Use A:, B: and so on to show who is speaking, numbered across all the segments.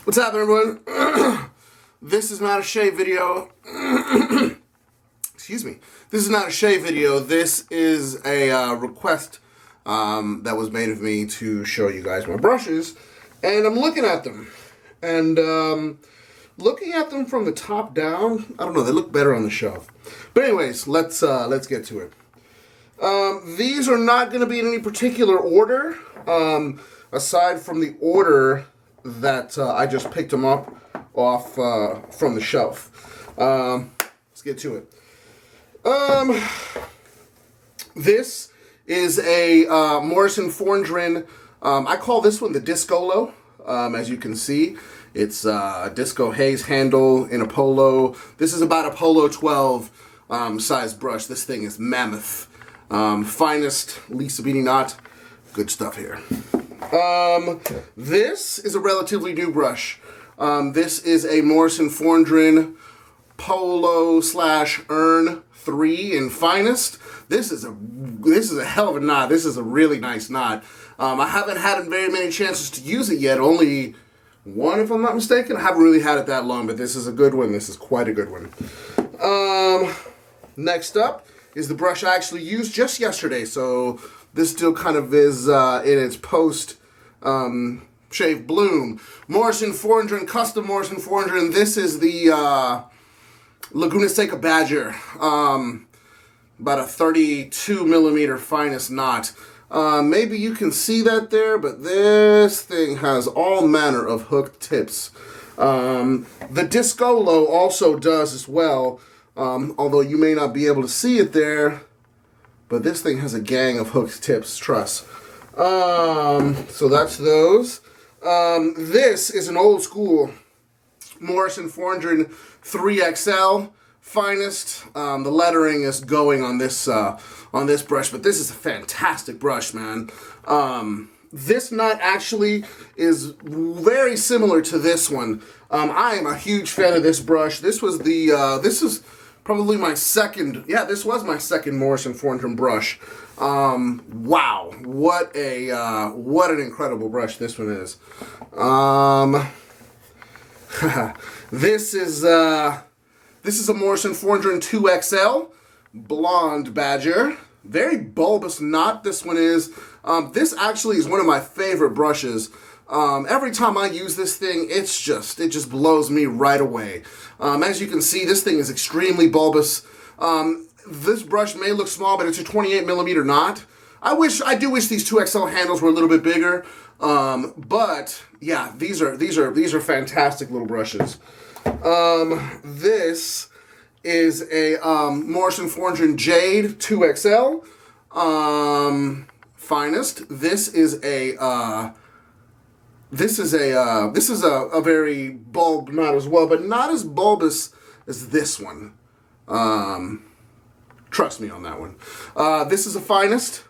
A: What's happening, everyone? This is not a shave video. Excuse me. This is not a shave video. This is a request that was made of me to show you guys my brushes. And I'm looking at them. And looking at them from the top down, I don't know, they look better on the shelf. But anyways, let's get to it. These are not going to be in any particular order, aside from the order that I just picked them up off from the shelf. Let's get to it. This is a Morrison Fondren. I call this one the Discolo. As you can see, it's a Disco Haze handle in a Polo. This is about a Polo 12 size brush. This thing is mammoth. Finest Lisa Beanie knot. Good stuff here. This is a relatively new brush. This is a Morrison Fondren Polo / Earn 3 in Finest. This is a hell of a knot. This is a really nice knot. I haven't had very many chances to use it yet. Only one, if I'm not mistaken. I haven't really had it that long, but this is a good one. This is quite a good one. Next up is the brush I actually used just yesterday. So this still kind of is in its post shave bloom. Morrison Fondren, custom Morrison Fondren. This is the Laguna Seca Badger. About a 32 millimeter finest knot. Maybe you can see that there, but this thing has all manner of hooked tips. The Discolo also does as well, although you may not be able to see it there, but this thing has a gang of hooked tips, trust. So that's those. This is an old school Morrison Fondren 3XL Finest. The lettering is going on this brush, but this is a fantastic brush, man. This knot actually is very similar to this one. I am a huge fan of this brush. This was this is probably my second. Yeah, this was my second Morrison Fondren brush. Wow, what an incredible brush this one is. This is a Morrison Fondren 2XL Blonde Badger. Very bulbous knot this one is. This actually is one of my favorite brushes. Every time I use this thing, it just blows me right away. As you can see, this thing is extremely bulbous. This brush may look small, but it's a 28 millimeter knot. I do wish these 2XL handles were a little bit bigger. But yeah, these are fantastic little brushes. This is a Morrison Fondren Jade 2XL Finest. This is a very bulb knot as well, but not as bulbous as this one. Trust me on that one. This is a Finest.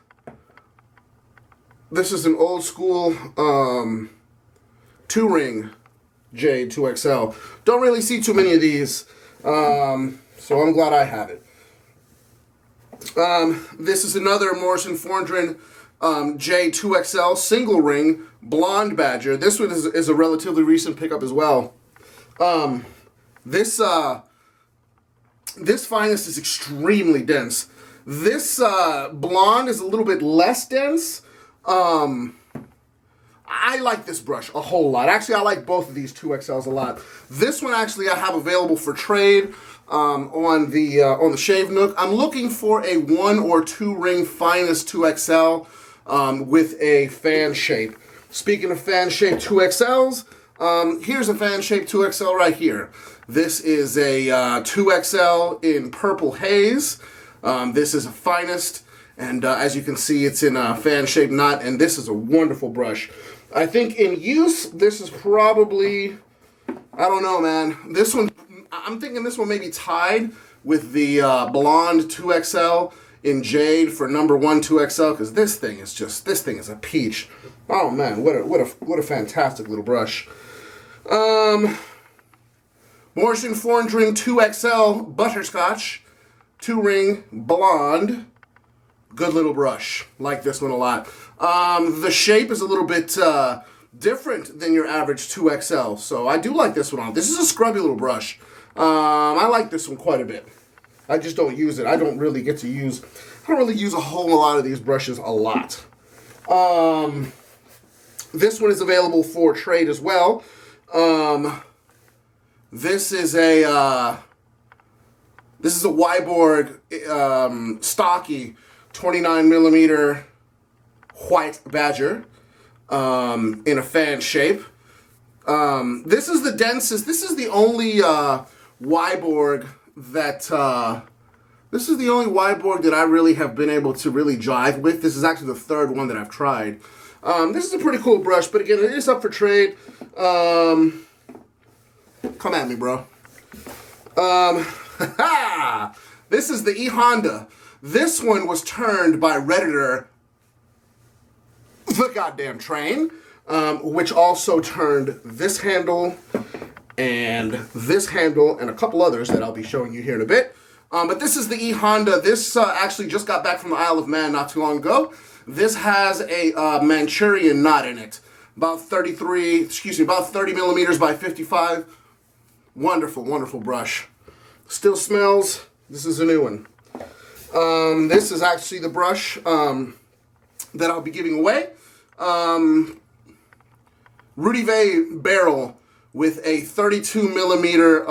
A: This is an old school 2-ring Jade 2XL. Don't really see too many of these, so I'm glad I have it. This is another Morrison Fondren Jade 2XL single ring Blonde Badger. This one is a relatively recent pickup as well. This Finest is extremely dense. This Blonde is a little bit less dense. I like this brush a whole lot. Actually, I like both of these 2XLs a lot. This one actually I have available for trade on the Shave Nook. I'm looking for a 1 or 2 ring Finest 2XL with a fan shape. Speaking of fan shape 2XLs, here's a fan shape 2XL right here. This is a 2XL in Purple Haze. This is a Finest. And as you can see, it's in a fan-shaped knot, and this is a wonderful brush. I think in use, this is probably, I don't know, man. This one, I'm thinking this one may be tied with the Blonde 2XL in Jade for number 1 2XL, because this thing is a peach. Oh man, what a fantastic little brush. Morrison Fondren 2XL Butterscotch 2-ring Blonde. Good little brush. Like this one a lot. The shape is a little bit different than your average 2XL. So I do like this one on. This is a scrubby little brush. I like this one quite a bit. I just don't use it. I don't really use a whole lot of these brushes a lot. This one is available for trade as well. This is a Wyborg stocky 29 millimeter white badger in a fan shape. This is the densest. This is the only Wyborg that I really have been able to really jive with. This is actually the third one that I've tried. This is a pretty cool brush, but again, it is up for trade. Come at me, bro. This is the E Honda. This one was turned by Redditor The Goddamn Train, which also turned this handle and this handle and a couple others that I'll be showing you here in a bit. But this is the E Honda. This actually just got back from the Isle of Man not too long ago. This has a Manchurian knot in it. About 30 millimeters by 55. Wonderful, wonderful brush. Still smells. This is a new one. This is actually the brush that I'll be giving away. Rudy Vay barrel with a 32 millimeter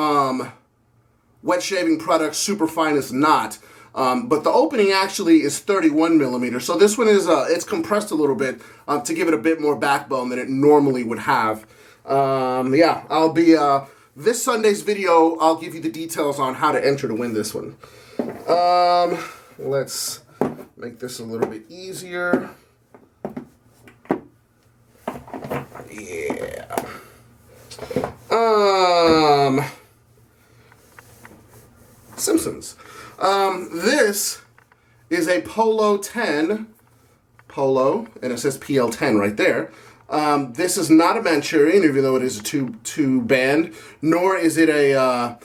A: wet shaving product super finest knot. But the opening actually is 31 millimeters. So this one is it's compressed a little bit to give it a bit more backbone than it normally would have. Yeah, I'll be this Sunday's video. I'll give you the details on how to enter to win this one. Let's make this a little bit easier. Yeah. Simpsons. This is a Polo 10, and it says PL10 right there. This is not a Manchurian, even though it is a two band, nor is it a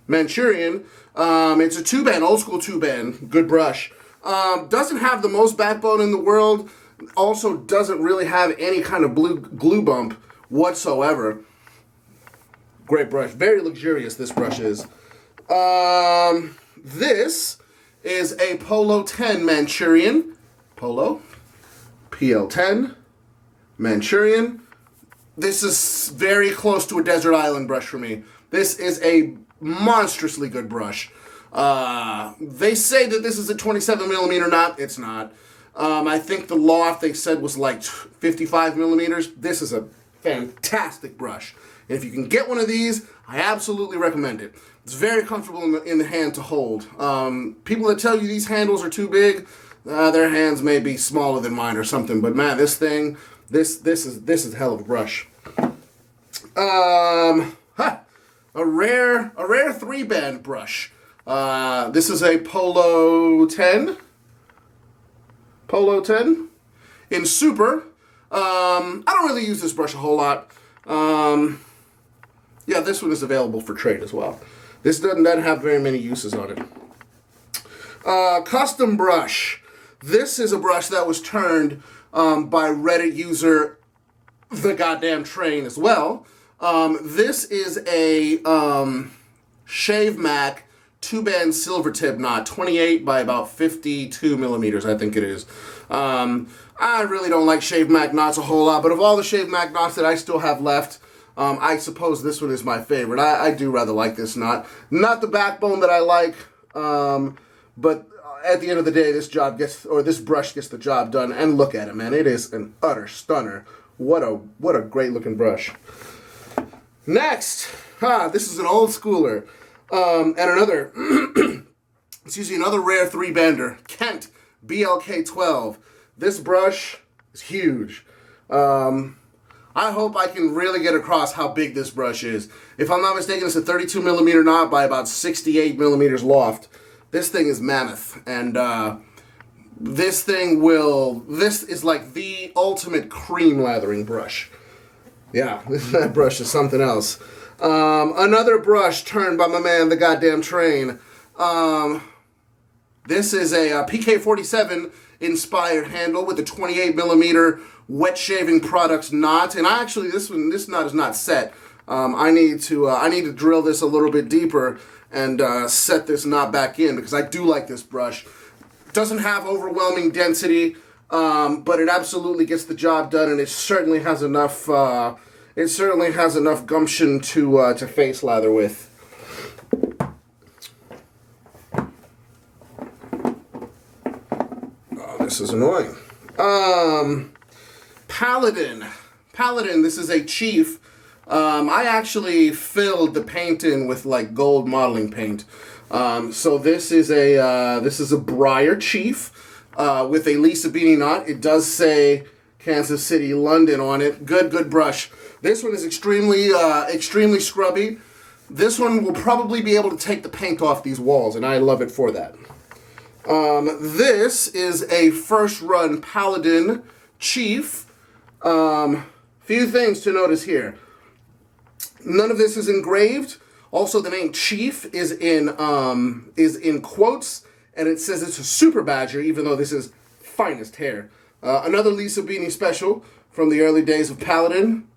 A: Manchurian. It's a two band, old school two band, good brush. Doesn't have the most backbone in the world. Also doesn't really have any kind of glue bump whatsoever. Great brush. Very luxurious this brush is. This is a Polo 10 Manchurian. Polo. PL10. Manchurian. This is very close to a desert island brush for me. This is a monstrously good brush. They say that this is a 27 millimeter knot. It's not. I think the loft they said was like 55 millimeters. This is a fantastic brush. And if you can get one of these, I absolutely recommend it. It's very comfortable in the hand to hold. People that tell you these handles are too big, their hands may be smaller than mine or something. But man, this thing, this is a hell of a brush. A rare 3-band brush. This is a Polo 10. Polo 10 in Super. I don't really use this brush a whole lot. Yeah, this one is available for trade as well. This doesn't have very many uses on it. Custom brush. This is a brush that was turned by Reddit user The Goddamn Train as well. This is a Shave Mac 2-band silver tip knot, 28 by about 52 millimeters, I think it is. I really don't like Shave Mac knots a whole lot, but of all the Shave Mac knots that I still have left, I suppose this one is my favorite. I do rather like this knot. Not the backbone that I like, but at the end of the day, this brush gets the job done. And look at it, man. It is an utter stunner. What a great looking brush. Next, this is an old schooler. And another, another rare 3-bander, Kent BLK12. This brush is huge. I hope I can really get across how big this brush is. If I'm not mistaken, it's a 32 millimeter knot by about 68 millimeters loft. This thing is mammoth, and this is like the ultimate cream lathering brush. Yeah, that brush is something else. Another brush turned by my man, The Goddamn Train. This is a PK47 inspired handle with the 28 millimeter wet shaving products knot. And this knot is not set. I need to drill this a little bit deeper and set this knot back in, because I do like this brush. Doesn't have overwhelming density, but it absolutely gets the job done, and it certainly has enough. It certainly has enough gumption to face lather with. Oh, this is annoying. Paladin. This is a Chief. I actually filled the paint in with like gold modeling paint. So this is a Briar Chief with a Lisa Beanie knot. It does say Kansas City, London on it. Good brush. This one is extremely scrubby. This one will probably be able to take the paint off these walls, and I love it for that. This is a first run Paladin Chief. Few things to notice here. None of this is engraved. Also, the name Chief is in quotes, and it says it's a Super Badger, even though this is finest hair. Another Lisa Beanie special from the early days of Paladin.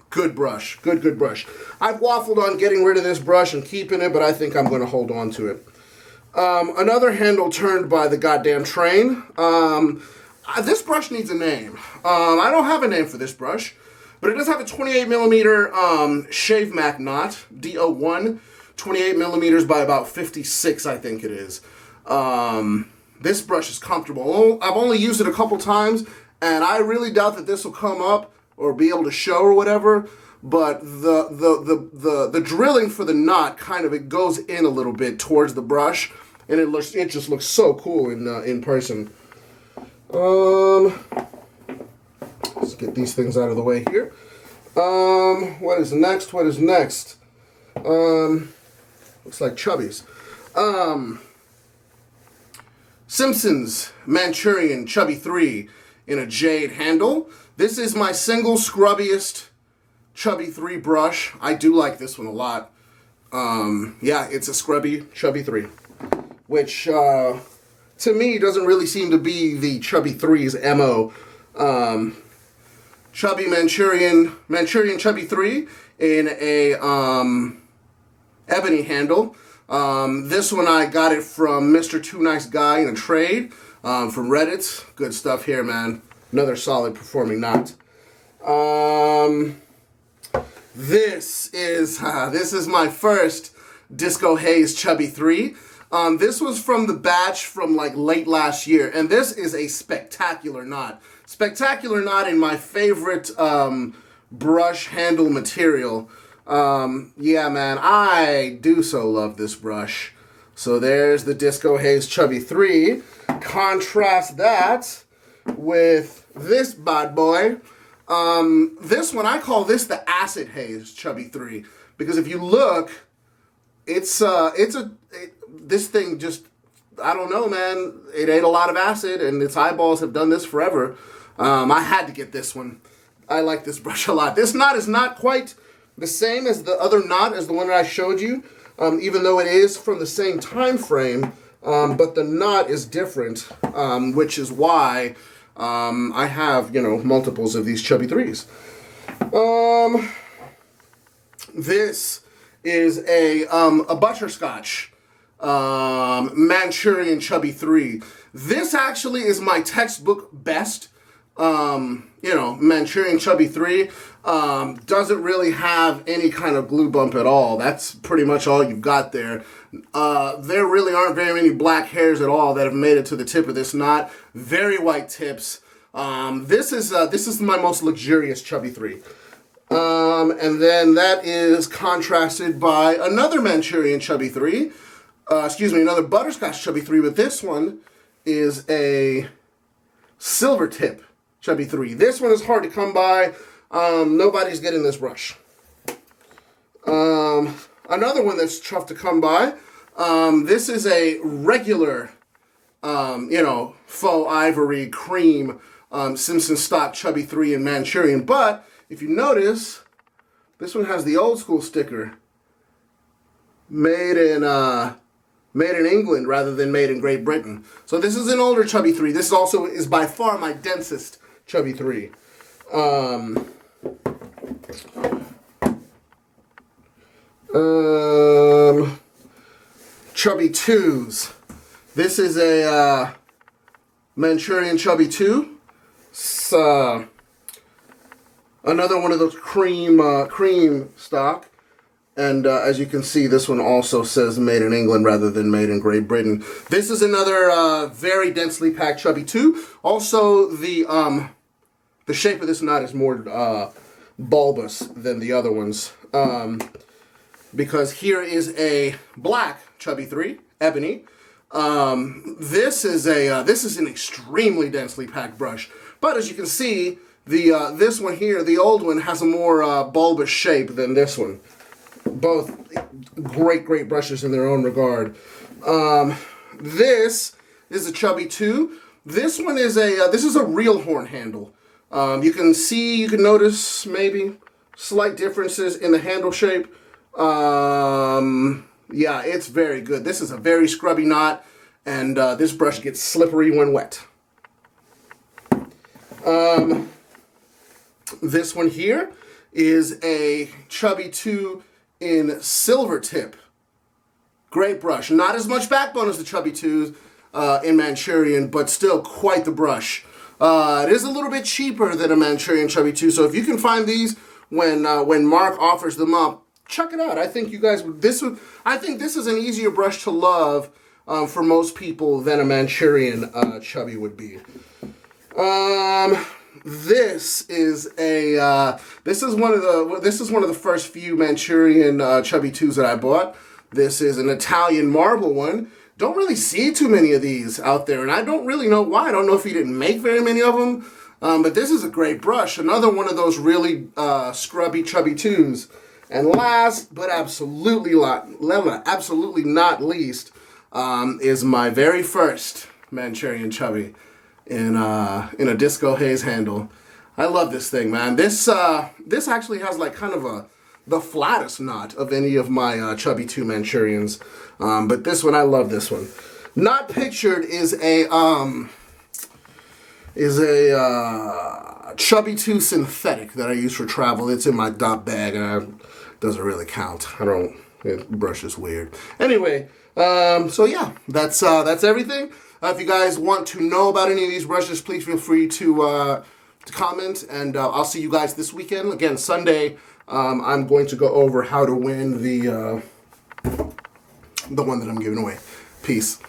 A: Good brush. Good brush. I've waffled on getting rid of this brush and keeping it, but I think I'm going to hold on to it. Another handle turned by the goddamn train. This brush needs a name. I don't have a name for this brush, but it does have a 28 millimeter Shave Mac knot, D01, 28 millimeters by about 56, I think it is. This brush is comfortable. I've only used it a couple times, and I really doubt that this will come up or be able to show or whatever. But the drilling for the knot it goes in a little bit towards the brush, and it just looks so cool in person. Let's get these things out of the way here. What is next? Looks like Chubbies. Simpsons Manchurian Chubby 3 in a jade handle. This is my single scrubbiest Chubby 3 brush. I do like this one a lot. Yeah, it's a scrubby Chubby 3, which to me doesn't really seem to be the Chubby 3's MO. Chubby Manchurian Chubby 3 in a ebony handle. This one I got it from Mr. Too Nice Guy in a trade from Reddit. Good stuff here, man. Another solid performing knot. This is my first Disco Haze Chubby 3. This was from the batch from like late last year, and this is a spectacular knot. Spectacular knot in my favorite brush handle material. Yeah, man, I do so love this brush. So there's the Disco Haze Chubby 3. Contrast that with this bad boy. This one, I call this the Acid Haze Chubby 3, because if you look, this thing just, I don't know, man, it ate a lot of acid, and its eyeballs have done this forever. I had to get this one. I like this brush a lot. This knot is not quite the same as the other knot, as the one that I showed you, even though it is from the same time frame, but the knot is different, which is why I have, multiples of these Chubby 3s. This is a butterscotch Manchurian Chubby 3. This actually is my textbook best. Manchurian Chubby 3 doesn't really have any kind of glue bump at all. That's pretty much all you've got there. There really aren't very many black hairs at all that have made it to the tip of this knot. Very white tips. This is my most luxurious Chubby 3. And then that is contrasted by another Manchurian Chubby 3. Another butterscotch Chubby 3, but this one is a silver tip Chubby 3. This one is hard to come by. Nobody's getting this brush. Another one that's tough to come by. This is a regular, faux ivory cream Simpson stock Chubby 3 in Manchurian. But if you notice, this one has the old school sticker made in made in England rather than made in Great Britain. So this is an older Chubby 3. This also is by far my densest Chubby 3. Chubby 2s. This is a Manchurian Chubby 2. It's another one of those cream stock. And as you can see, this one also says made in England rather than made in Great Britain. This is another very densely packed Chubby 2. Also, the shape of this knot is more bulbous than the other ones. Because here is a black Chubby 3, ebony. This is an extremely densely packed brush. But as you can see, this one here, the old one, has a more bulbous shape than this one. Both great brushes in their own regard. This is a Chubby 2. This one is this is a real horn handle. You can notice maybe slight differences in the handle shape. Yeah, it's very good. This is a very scrubby knot, and this brush gets slippery when wet. This one here is a Chubby 2 in silver tip. Great brush. Not as much backbone as the Chubby 2s in Manchurian, but still quite the brush. It is a little bit cheaper than a Manchurian Chubby 2, so if you can find these when Mark offers them up, check it out. I think you guys would. I think this is an easier brush to love for most people than a Manchurian Chubby would be. This is one of the first few Manchurian Chubby 2s that I bought. This is an Italian marble one. Don't really see too many of these out there, and I don't really know why. I don't know if he didn't make very many of them, but this is a great brush. Another one of those really scrubby Chubby 2s. And last, but absolutely not least, is my very first Manchurian Chubby in a Disco Haze handle. I love this thing, man. This actually has like kind of the flattest knot of any of my Chubby 2 Manchurians. But this one, I love this one. Not pictured is a Chubby 2 synthetic that I use for travel. It's in my dot bag, and doesn't really count. The brush is weird. Anyway, so yeah, that's everything. If you guys want to know about any of these brushes, please feel free to comment, and I'll see you guys this weekend. Again, Sunday, I'm going to go over how to win the one that I'm giving away. Peace.